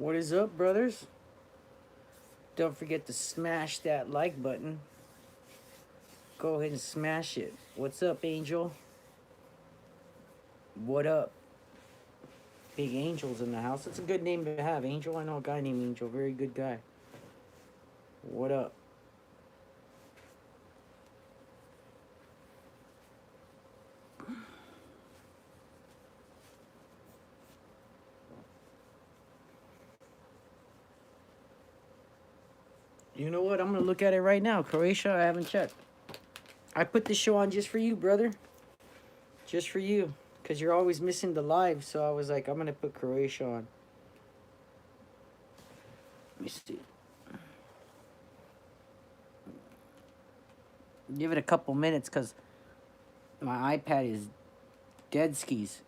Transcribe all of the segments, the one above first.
What is up, brothers? Don't forget to smash that like button. Go ahead and smash it. What's up, Angel? What up? Big Angel's in the house. It's a good name to have, Angel. I know a guy named Angel. Very good guy. What up? You know what? I'm going to look at it right now. Croatia, I haven't checked. I put this show on just for you, brother. Just for you. Because you're always missing the live. So I was like, I'm going to put Croatia on. Let me see. Give it a couple minutes because my iPad is dead skis.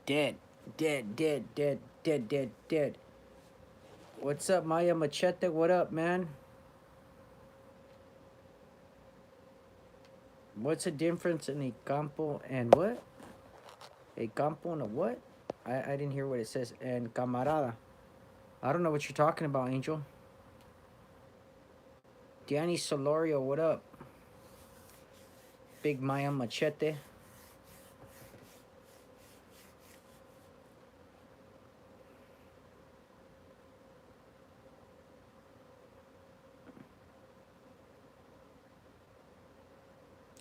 Dead. Dead, dead, dead, dead, dead, dead. What's up, Maya Machete? What up, man? What's the difference in a campo and what? A campo and a what? I didn't hear what it says. And camarada. I don't know what you're talking about, Angel. Danny Solorio, what up? Big Maya Machete.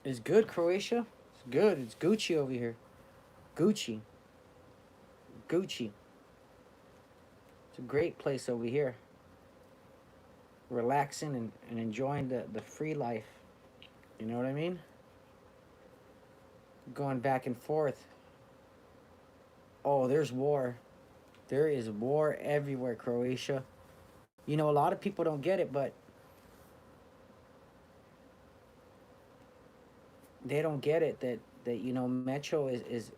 It's good, Croatia. It's good. It's Gucci over here. Gucci. Gucci. It's a great place over here. Relaxing and enjoying the free life. You know what I mean? Going back and forth. Oh, there's war. There is war everywhere, Croatia. You know, a lot of people don't get it, but they don't get it that you know Metro is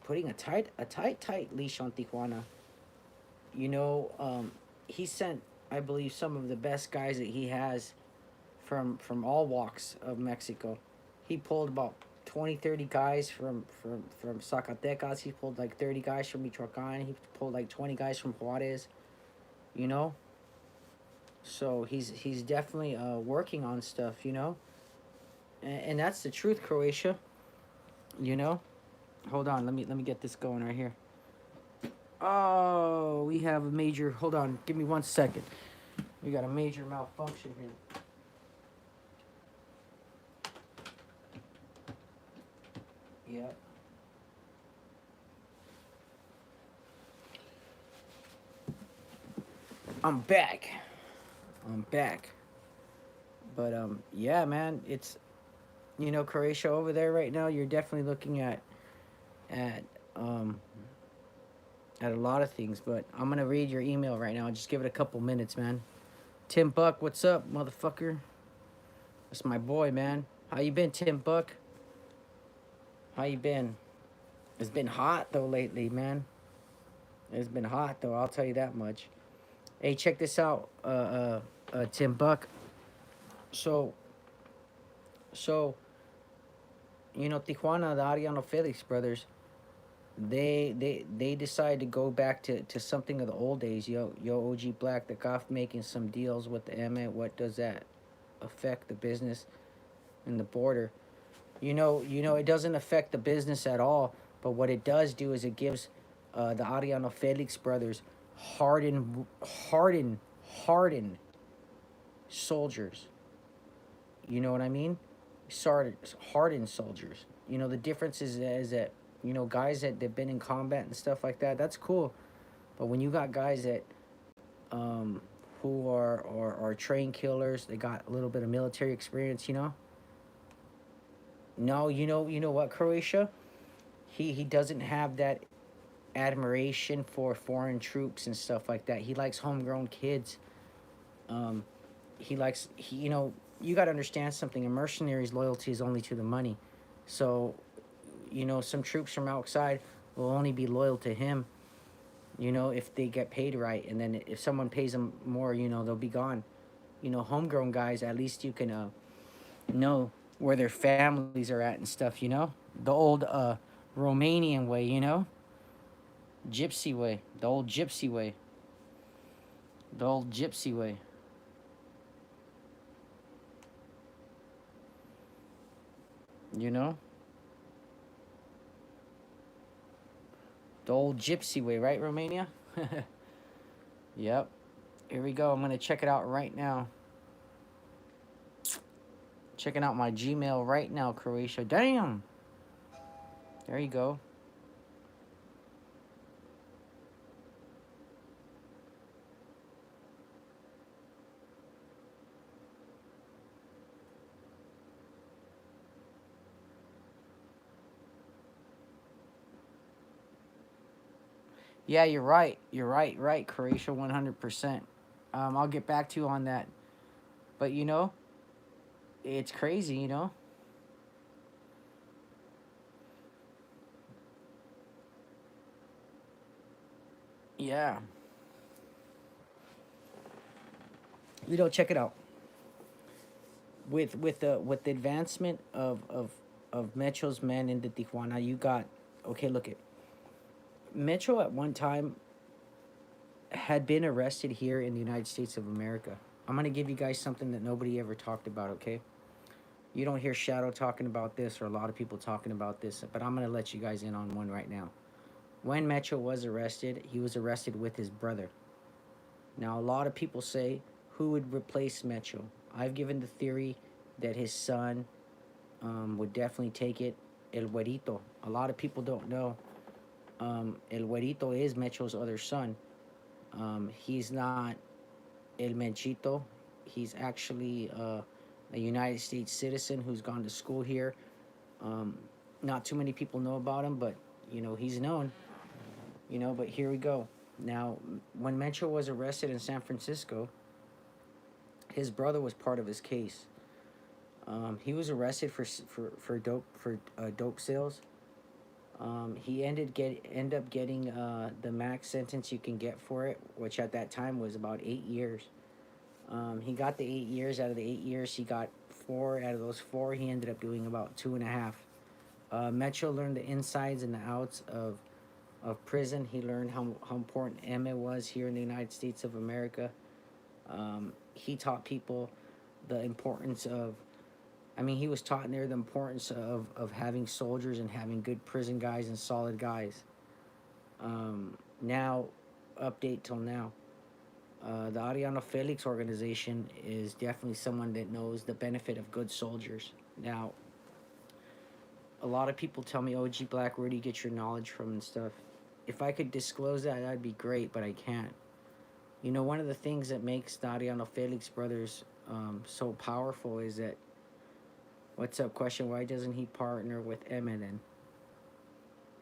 putting a tight leash on Tijuana. You know, he sent, I believe, some of the best guys that he has from all walks of Mexico. He pulled about 20, 30 guys from Zacatecas. He pulled like 30 guys from Michoacan. He pulled like 20 guys from Juarez. You know, so he's definitely working on stuff. You know, and that's the truth, Croatia. You know, hold on. Let me get this going right here. Oh, we have a major. Hold on, give me 1 second. We got a major malfunction here. Yep. I'm back. I'm back. But yeah, man, it's you know Croatia over there right now. You're definitely looking at um at a lot of things. But I'm gonna read your email right now. Just give it a couple minutes, man. Tim Buck, what's up, motherfucker? That's my boy, man. How you been, Tim Buck? How you been? It's been hot though lately, man. It's been hot though. I'll tell you that much. Hey, check this out, Tim Buck. So, so you know Tijuana, the Ariano Felix brothers, they decided to go back to something of the old days. Yo, OG Black, the Goff making some deals with the M. What does that affect the business and the border? You know, it doesn't affect the business at all. But what it does do is it gives the Ariano Felix brothers hardened, hardened, hardened soldiers. You know what I mean? Hardened soldiers. You know the difference is that you know guys that've been in combat and stuff like that. That's cool, but when you got guys that um, who are trained killers, they got a little bit of military experience. You know. No, you know what, Croatia? He doesn't have that admiration for foreign troops and stuff like that. He likes homegrown kids. Um, you know you got to understand something. A mercenary's loyalty is only to the money. So you know some troops from outside will only be loyal to him. You know if they get paid right, and then if someone pays them more, you know they'll be gone. You know homegrown guys, at least you can know where their families are at and stuff. You know the old Romanian way. You know Gypsy way. The old gypsy way. The old gypsy way. You know? The old gypsy way, right, Romania? Yep. Here we go. I'm going to check it out right now. Checking out my Gmail right now, Croatia. Damn! There you go. Yeah, you're right. You're right, Croatia, 100%. I'll get back to you on that. But it's crazy. Yeah. Check it out. With the advancement of Metro's men into Tijuana, you got okay. Look at Metro at one time had been arrested here in the United States of America. I'm gonna give you guys something that nobody ever talked about. Okay, you don't hear Shadow talking about this or a lot of people talking about this, but I'm gonna let you guys in on one right now. When Metro was arrested, he was arrested with his brother. Now, a lot of people say, who would replace Metro? I've given the theory that his son would definitely take it. El Güerito. A lot of people don't know. El Güerito is Metro's other son. He's not El Menchito. He's actually a United States citizen who's gone to school here. Um, Not too many people know about him, but he's known. But here we go. Now, when Mencho was arrested in San Francisco, his brother was part of his case. He was arrested for dope sales. He end up getting the max sentence you can get for it, which at that time was about 8 years. He got the 8 years. Out of the 8 years, he got four. Out of those four, he ended up doing about 2.5. Metro learned the insides and the outs of prison. He learned how important Emma was here in the United States of America. He taught people the importance of, I mean, he was taught in there the importance of having soldiers and having good prison guys and solid guys. Now, update till now. The Ariano Felix organization is definitely someone that knows the benefit of good soldiers. Now, a lot of people tell me, OG Black, where do you get your knowledge from and stuff? If I could disclose that, that'd be great, but I can't. One of the things that makes the Ariano Felix brothers so powerful is that, what's up, question, why doesn't he partner with Emma then?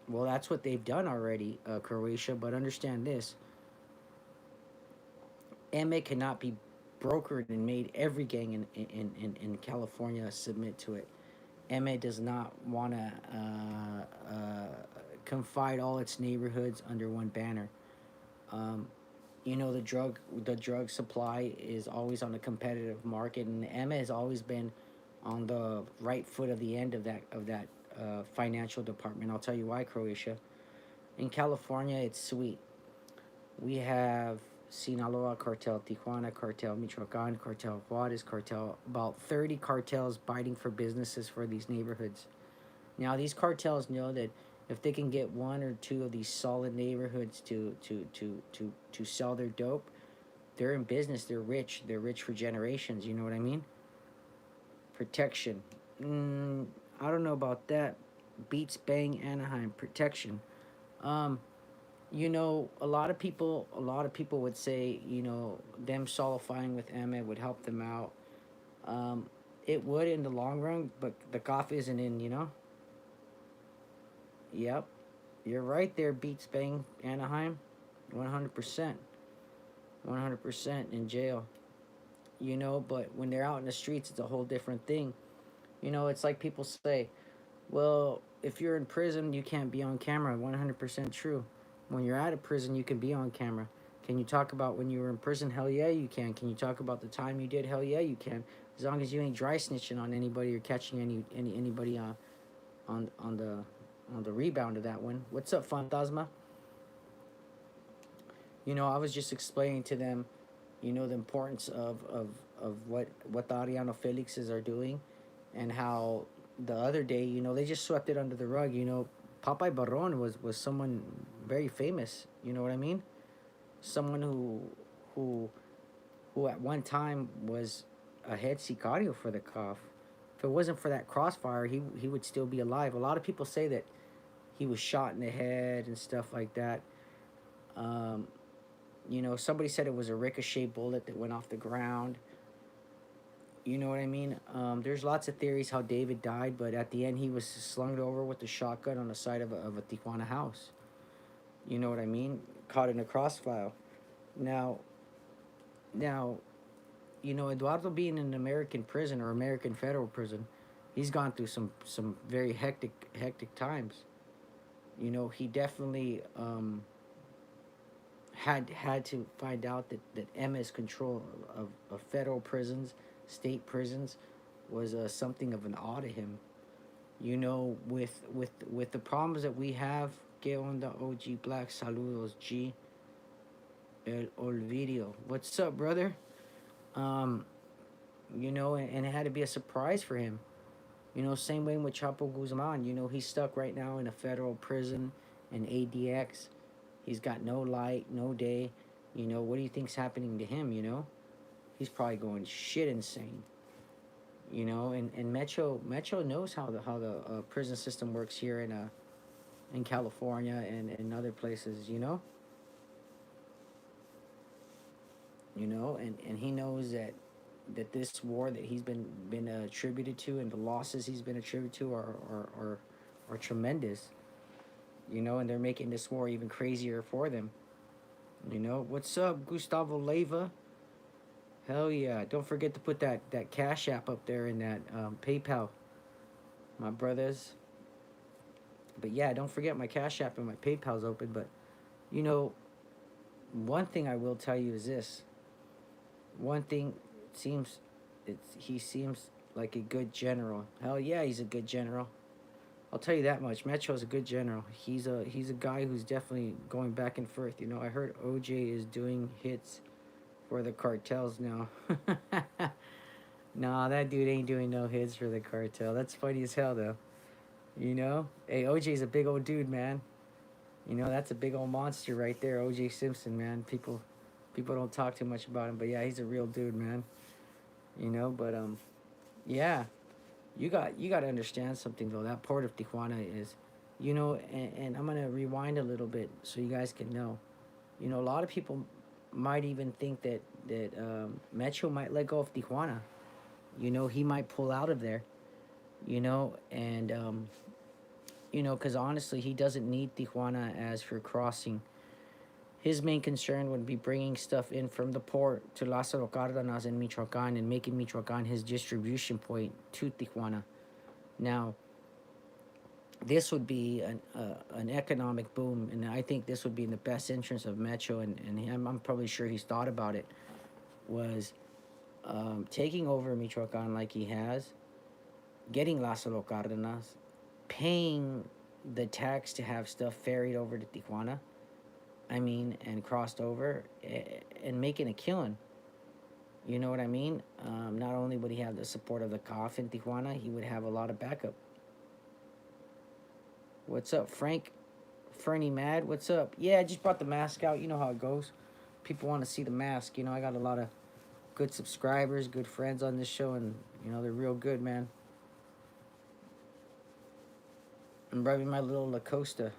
Well, that's what they've done already, Croatia, but understand this. Emma cannot be brokered and made every gang in California submit to it. Emma does not want to confide all its neighborhoods under one banner. Um, the drug supply is always on a competitive market, and Emma has always been on the right foot of the end of that financial department. I'll tell you why, Croatia. In California, it's sweet. We have Sinaloa cartel, Tijuana cartel, Michoacan cartel, Juarez cartel, about 30 cartels biting for businesses for these neighborhoods. Now, these cartels know that if they can get one or two of these solid neighborhoods to sell their dope, they're in business. They're rich. They're rich for generations. You know what I mean? Protection. I don't know about that. Beats Bang Anaheim protection. Um, a lot of people would say, them solidifying with Emma would help them out. Um, it would in the long run, but the golf isn't in. Yep, you're right there. Beats Bang Anaheim, 100%, 100% in jail. But when they're out in the streets, it's a whole different thing. It's like people say, well, if you're in prison, you can't be on camera. 100% true. When you're out of prison, you can be on camera. Can you talk about when you were in prison? Hell yeah, you can. Can you talk about the time you did? Hell yeah, you can. As long as you ain't dry snitching on anybody or catching anybody on the rebound of that one. What's up, Fantasma? I was just explaining to them, the importance of what the Ariano Felixes are doing, and how the other day, they just swept it under the rug. Popeye Barron was someone very famous. You know what I mean? Someone who who at one time was a head sicario for the COF. If it wasn't for that crossfire, he would still be alive. A lot of people say that he was shot in the head and stuff like that. Um, somebody said it was a ricochet bullet that went off the ground. You know what I mean? There's lots of theories how David died, but at the end he was slung over with a shotgun on the side of a Tijuana house. You know what I mean? Caught in a crossfire. Now, now, Eduardo being in an American prison or American federal prison, he's gone through some very hectic times. He definitely had to find out that Emma's control of federal prisons, state prisons, was something of an awe to him. With the problems that we have, que onda OG Black, saludos G, el olvidio. What's up, brother? Um, and it had to be a surprise for him. Same way with Chapo Guzman. He's stuck right now in a federal prison in ADX. He's got no light, no day. What do you think's happening to him? He's probably going shit insane. And Metro knows how the prison system works here in California and in other places. And he knows that this war that he's been attributed to, and the losses he's been attributed to, are tremendous. And they're making this war even crazier for them. What's up, Gustavo Leva? Hell yeah! Don't forget to put that Cash App up there in that PayPal, my brothers. But yeah, don't forget my Cash App and my PayPal's open. But you know, one thing I will tell you is this. One thing seems, he seems like a good general. Hell yeah, he's a good general. I'll tell you that much. Metro's a good general. He's a guy who's definitely going back and forth. I heard OJ is doing hits for the cartels now. Nah, that dude ain't doing no hits for the cartel. That's funny as hell though. Hey, OJ's a big old dude, man. That's a big old monster right there, OJ Simpson, man. People don't talk too much about him, but yeah, he's a real dude, man. But yeah, you got to understand something though. That port of Tijuana is, and I'm gonna rewind a little bit so you guys can know. A lot of people might even think that Metro might let go of Tijuana. He might pull out of there. And because honestly, he doesn't need Tijuana as for crossing. His main concern would be bringing stuff in from the port to Lázaro Cárdenas and Michoacán, and making Michoacán his distribution point to Tijuana. Now, this would be an economic boom, and I think this would be in the best interest of Metro, and I'm probably sure he's thought about it, was taking over Michoacán like he has, getting Lázaro Cárdenas, paying the tax to have stuff ferried over to Tijuana, and crossed over, and making a killing. You know what I mean? Not only would he have the support of the COF in Tijuana, he would have a lot of backup. What's up, Frank? Fernie Mad, what's up? Yeah, I just brought the mask out. You know how it goes. People want to see the mask. I got a lot of good subscribers, good friends on this show, and, they're real good, man. I'm driving my little La Costa.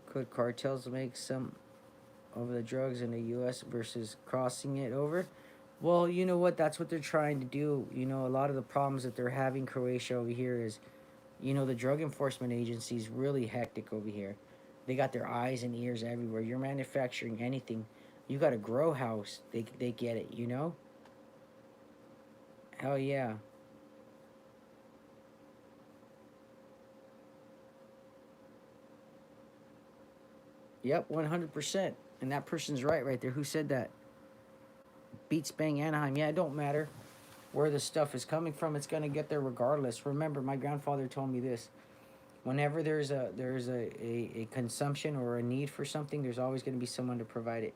Could cartels make some of the drugs in the U.S. versus crossing it over? Well, you know what? That's what they're trying to do. A lot of the problems that they're having Croatia over here is, the drug enforcement agency's really hectic over here. They got their eyes and ears everywhere. You're manufacturing anything. You got a grow house. They get it. Hell yeah. Yep, 100%. And that person's right there. Who said that? Beats Bang Anaheim. Yeah, it don't matter where the stuff is coming from. It's going to get there regardless. Remember, my grandfather told me this. Whenever there's a consumption or a need for something, there's always going to be someone to provide it.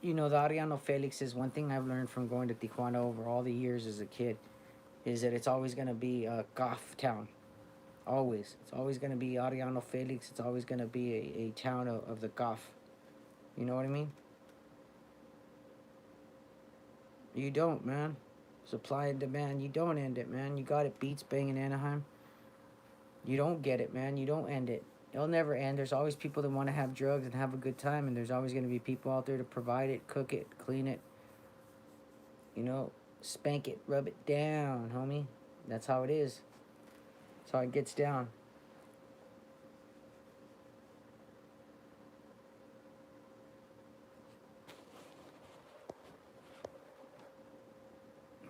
You know, the Ariano Felix is one thing I've learned from going to Tijuana over all the years as a kid, is that it's always going to be a goth town. Always. It's always going to be Ariano Felix. It's always going to be a town of the goth. You know what I mean? You don't, man. Supply and demand. You don't end it, man. You got it. Beats banging Anaheim. You don't get it, man. You don't end it. It'll never end. There's always people that want to have drugs and have a good time, and there's always going to be people out there to provide it, cook it, clean it, you know, spank it, rub it down, homie. That's how it is. That's how it gets down.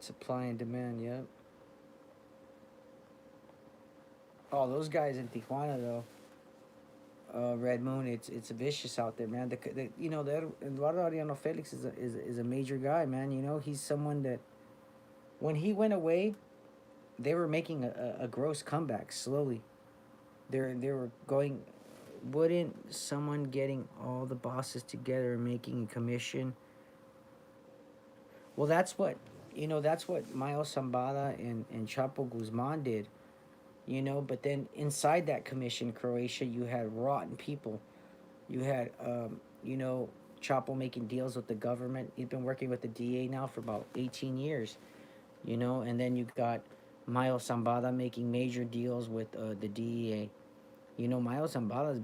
Supply and demand, yep. Oh, those guys in Tijuana, though, Red Moon, it's vicious out there, man. You know, the Eduardo Ariano Felix is a major guy, man. You know, he's someone that when he went away, they were making a gross comeback slowly. They were going. Wouldn't someone getting all the bosses together and making a commission? Well, that's what That's what Miles Zambada and Chapo Guzman did. You know, but then inside that commission, Croatia, you had rotten people. You had Chapo making deals with the government. He's been working with the DA now for about 18 years. And then you got Miles Zambada making major deals with the DEA. Miles Zambada has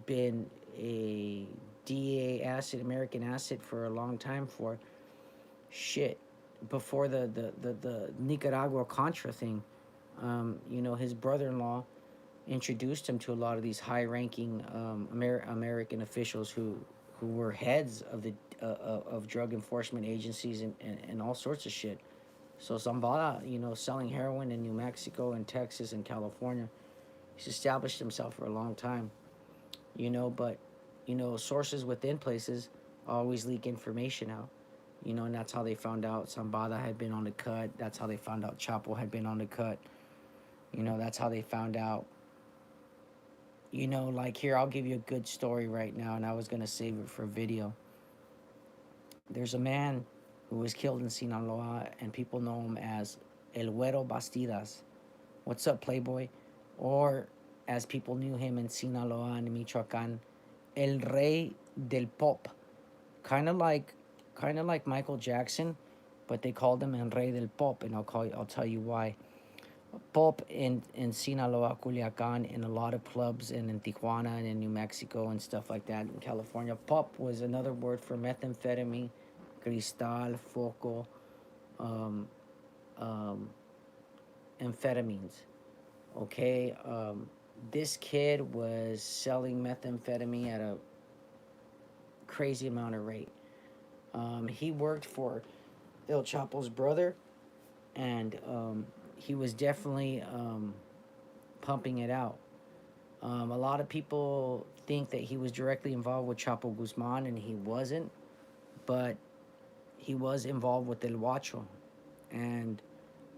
been a DEA asset, American asset for a long time for shit before the Nicaragua Contra thing. His brother-in-law introduced him to a lot of these high-ranking American officials who were heads of the of drug enforcement agencies and all sorts of shit. So Zambada, selling heroin in New Mexico and Texas and California, he's established himself for a long time. But sources within places always leak information out. And that's how they found out Zambada had been on the cut. That's how they found out Chapo had been on the cut. That's how they found out. Like here, I'll give you a good story right now, and I was gonna save it for video. There's a man who was killed in Sinaloa, and people know him as El Güero Bastidas. What's up, Playboy? Or, as people knew him in Sinaloa and Michoacan, El Rey del Pop. Kind of like, kind of like Michael Jackson, but they called him El Rey del Pop, and I'll tell you why. Pop in Sinaloa, Culiacan, in a lot of clubs, and in Tijuana and in New Mexico and stuff like that in California. Pop was another word for methamphetamine, cristal, foco, um, um, amphetamines. Okay, this kid was selling methamphetamine at a crazy amount of rate. He worked for El Chapo's brother, and he was definitely pumping it out. A lot of people think that he was directly involved with Chapo Guzman, and he wasn't, but he was involved with El Huacho. And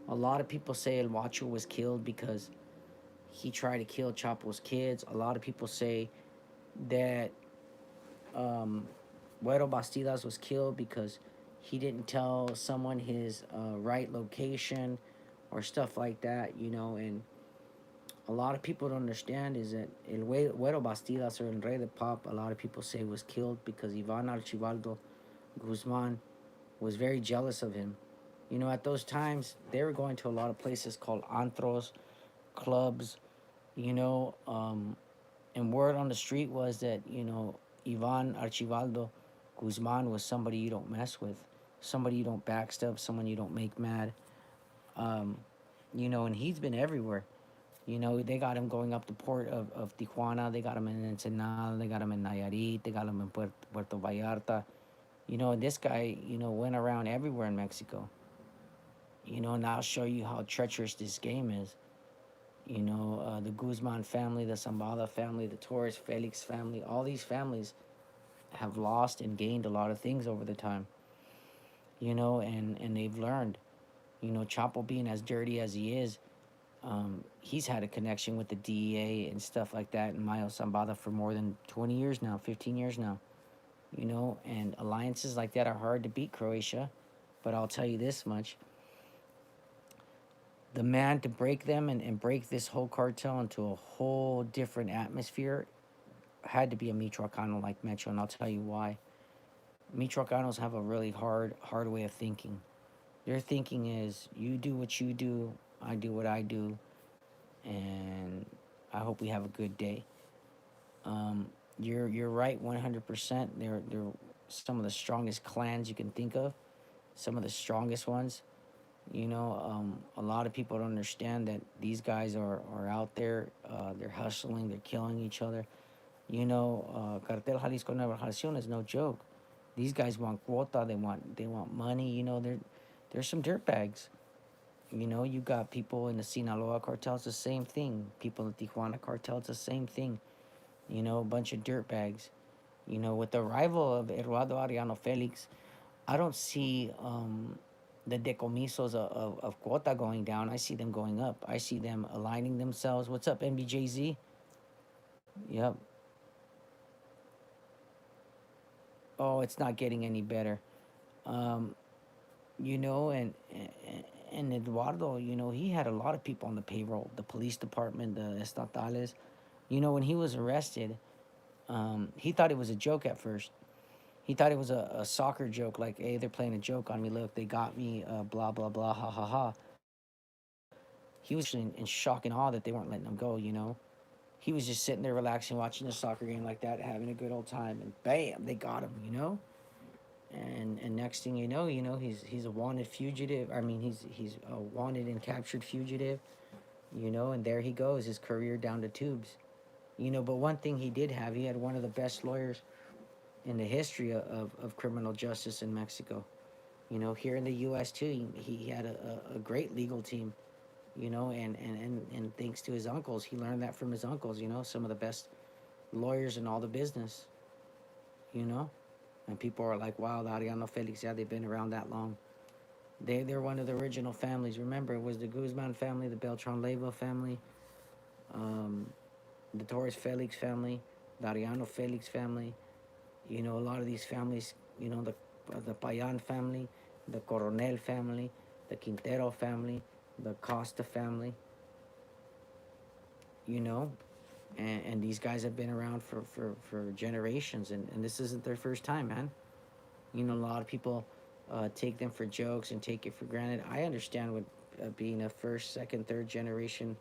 a lot of people say El Huacho was killed because he tried to kill Chapo's kids. A lot of people say that um, Güero Bastidas was killed because he didn't tell someone his right location or stuff like that, and a lot of people don't understand is that El Güero Bastidas or El Rey de Pop, a lot of people say was killed because Ivan Archibaldo Guzman was very jealous of him. At those times, they were going to a lot of places called antros, clubs, you know, um, and word on the street was that, Ivan Archibaldo Guzman was somebody you don't mess with, somebody you don't backstab, someone you don't make mad. Um, and he's been everywhere. They got him going up the port of Tijuana. They got him in Ensenada. They got him in Nayarit. They got him in Puerto Vallarta. This guy, went around everywhere in Mexico. And I'll show you how treacherous this game is. The Guzman family, the Zambada family, the Torres Felix family, all these families have lost and gained a lot of things over the time. and they've learned. Chapo being as dirty as he is, he's had a connection with the DEA and stuff like that in Mayo Zambada for more than 20 years now, 15 years now. And alliances like that are hard to beat, Croatia. But I'll tell you this much: the man to break them and break this whole cartel into a whole different atmosphere had to be a Michoacano like Metro, and I'll tell you why. Michoacanos have a really hard way of thinking. Their thinking is, you do what you do, I do what I do, and I hope we have a good day. Um, you're right, 100%. They're some of the strongest clans you can think of, some of the strongest ones. A lot of people don't understand that these guys are out there. They're hustling. They're killing each other. Cartel Jalisco Nueva Generación is no joke. These guys want quota. They want money. They're some dirtbags. You got people in the Sinaloa cartels, the same thing. People in the Tijuana cartels, the same thing. A bunch of dirtbags. With the arrival of Eduardo Ariano Felix, I don't see the decomisos of quota going down. I see them going up. I see them aligning themselves. What's up, NBJZ? Yep. Oh, it's not getting any better. Um, and Eduardo, he had a lot of people on the payroll, the police department, the estatales. When he was arrested, he thought it was a joke at first. He thought it was a soccer joke, like, hey, they're playing a joke on me. Look, they got me, blah, blah, blah, ha, ha, ha. He was in shock and awe that they weren't letting him go. He was just sitting there relaxing, watching a soccer game like that, having a good old time, and bam, they got him. And next thing he's a wanted fugitive. I mean, he's a wanted and captured fugitive. And there he goes, his career down the tubes. But one thing he did have, he had one of the best lawyers in the history of criminal justice in Mexico. Here in the U.S. too, he had a great legal team. And thanks to his uncles, he learned that from his uncles. Some of the best lawyers in all the business. You know, and people are like, "Wow, the Ariano Felix, yeah, they've been around that long." They're one of the original families. Remember, it was the Guzman family, the Beltran Leyva family, um, the Torres Felix family, the Ariano Felix family. A lot of these families. The Payan family, the Coronel family, the Quintero family, the Costa family. You know, and these guys have been around for generations, and this isn't their first time, man. A lot of people take them for jokes and take it for granted. I understand what being a first, second, third generation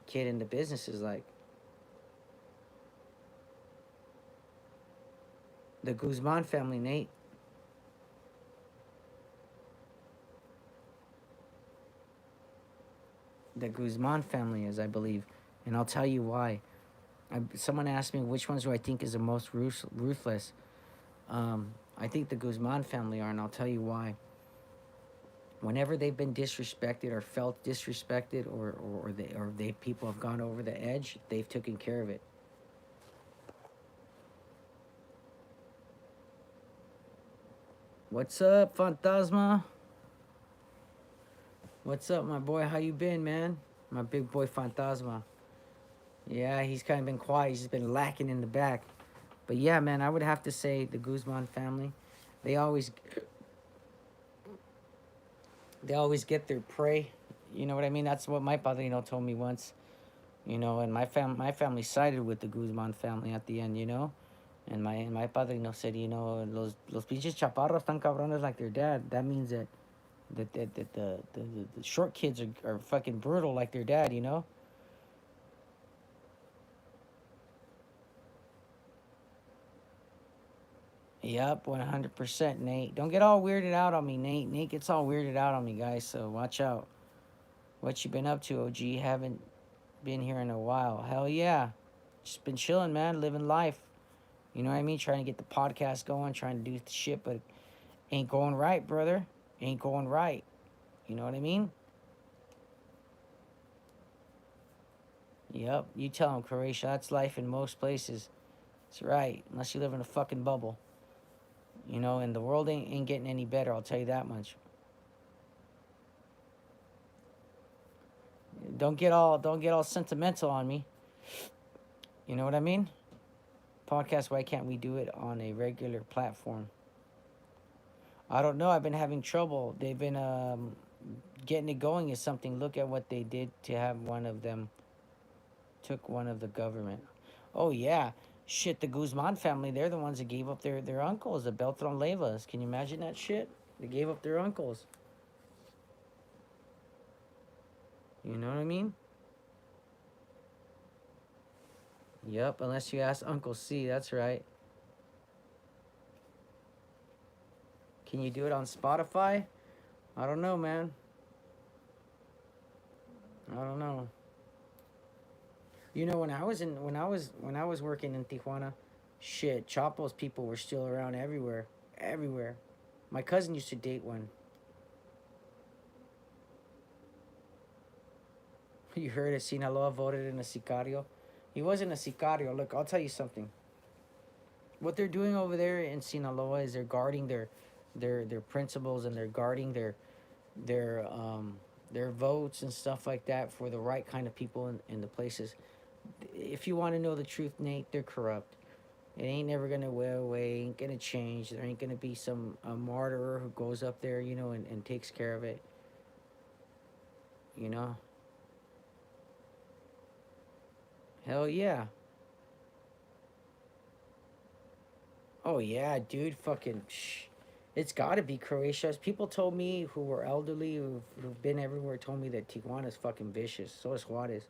kid in the business is like. The Guzman family, Nate. The Guzman family is, I believe, and I'll tell you why. Someone asked me which ones do I think is the most ruthless. I think the Guzman family are, and I'll tell you why. Whenever they've been disrespected or felt disrespected, or they people have gone over the edge, they've taken care of it. What's up, Fantasma? What's up, my boy? How you been, man? My big boy Fantasma. Yeah, he's kind of been quiet. He's just been lacking in the back. But yeah, man, I would have to say the Guzman family. They always they always get their prey. You know what I mean? That's what my padrino told me once. And my family sided with the Guzman family at the end. And my padrino said, los pinches chaparros tan cabrones like their dad. That means that the short kids are fucking brutal like their dad. Yep, 100%, Nate. Don't get all weirded out on me, Nate. Nate gets all weirded out on me, guys, so watch out. What you been up to, OG? Haven't been here in a while. Hell yeah. Just been chilling, man, living life. You know what I mean? Trying to get the podcast going, trying to do the shit, but ain't going right, brother. Ain't going right. You know what I mean? Yep, you tell him, Croatia. That's life in most places. That's right, unless you live in a fucking bubble. You know, and the world ain't getting any better. I'll tell you that much. Don't get all sentimental on me. You know what I mean? Podcast. Why can't we do it on a regular platform? I don't know. I've been having trouble. They've been getting it going is something. Look at what they did to have one of them took one of the government. Oh yeah, shit. The Guzman family. They're the ones that gave up their uncles, the Beltran Leyvas. Can you imagine that shit? They gave up their uncles. You know what I mean? Yep. Unless you ask Uncle C. That's right. Can you do it on Spotify? I don't know, man. I don't know. You know, when I was working in Tijuana, shit, Chapo's people were still around everywhere, everywhere. My cousin used to date one. You heard of Sinaloa voted in a sicario? He wasn't a sicario. Look, I'll tell you something. What they're doing over there in Sinaloa is they're guarding their principles, and they're guarding their their votes and stuff like that for the right kind of people in the places. If you want to know the truth, Nate, they're corrupt. It ain't never gonna wear away. Ain't gonna change. There ain't gonna be some a martyr who goes up there, and takes care of it. You know. Hell yeah. Oh yeah, dude. Fucking. It's got to be Croatia. People told me who were elderly, who've been everywhere, told me that Tijuana's fucking vicious. So is Juarez.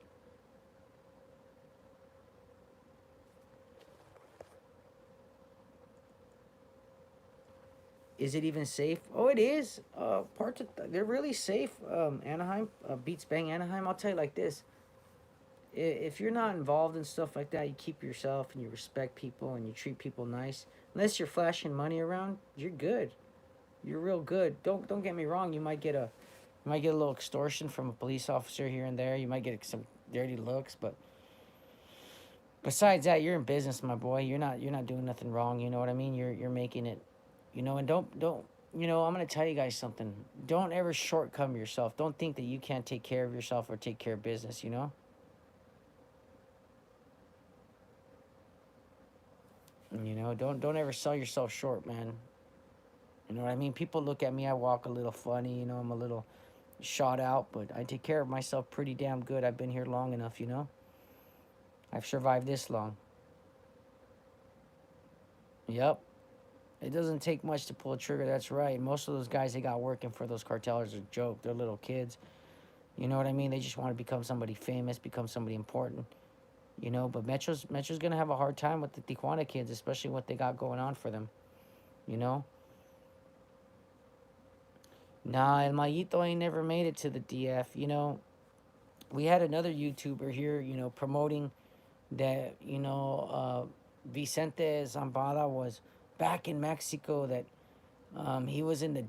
Is it even safe? Oh, it is. They're really safe. Anaheim beats bang Anaheim. I'll tell you like this: if you're not involved in stuff like that, you keep yourself and you respect people and you treat people nice. Unless you're flashing money around, you're good. You're real good. Don't get me wrong. You might get a little extortion from a police officer here and there. You might get some dirty looks, but besides that, you're in business, my boy. You're not doing nothing wrong. You know what I mean? You're making it. And don't. I'm gonna tell you guys something. Don't ever shortcome yourself. Don't think that you can't take care of yourself or take care of business. Don't ever sell yourself short, man. You know what I mean? People look at me. I walk a little funny. I'm a little shot out, but I take care of myself pretty damn good. I've been here long enough. I've survived this long. Yep. It doesn't take much to pull a trigger. That's right. Most of those guys they got working for those cartels are a joke. They're little kids. You know what I mean? They just want to become somebody famous, become somebody important. But Metro's gonna have a hard time with the Tijuana kids, especially what they got going on for them. You know. Nah, El Mayito ain't never made it to the DF. We had another YouTuber here. Promoting that. Vicente Zambada was back in Mexico. That he was in the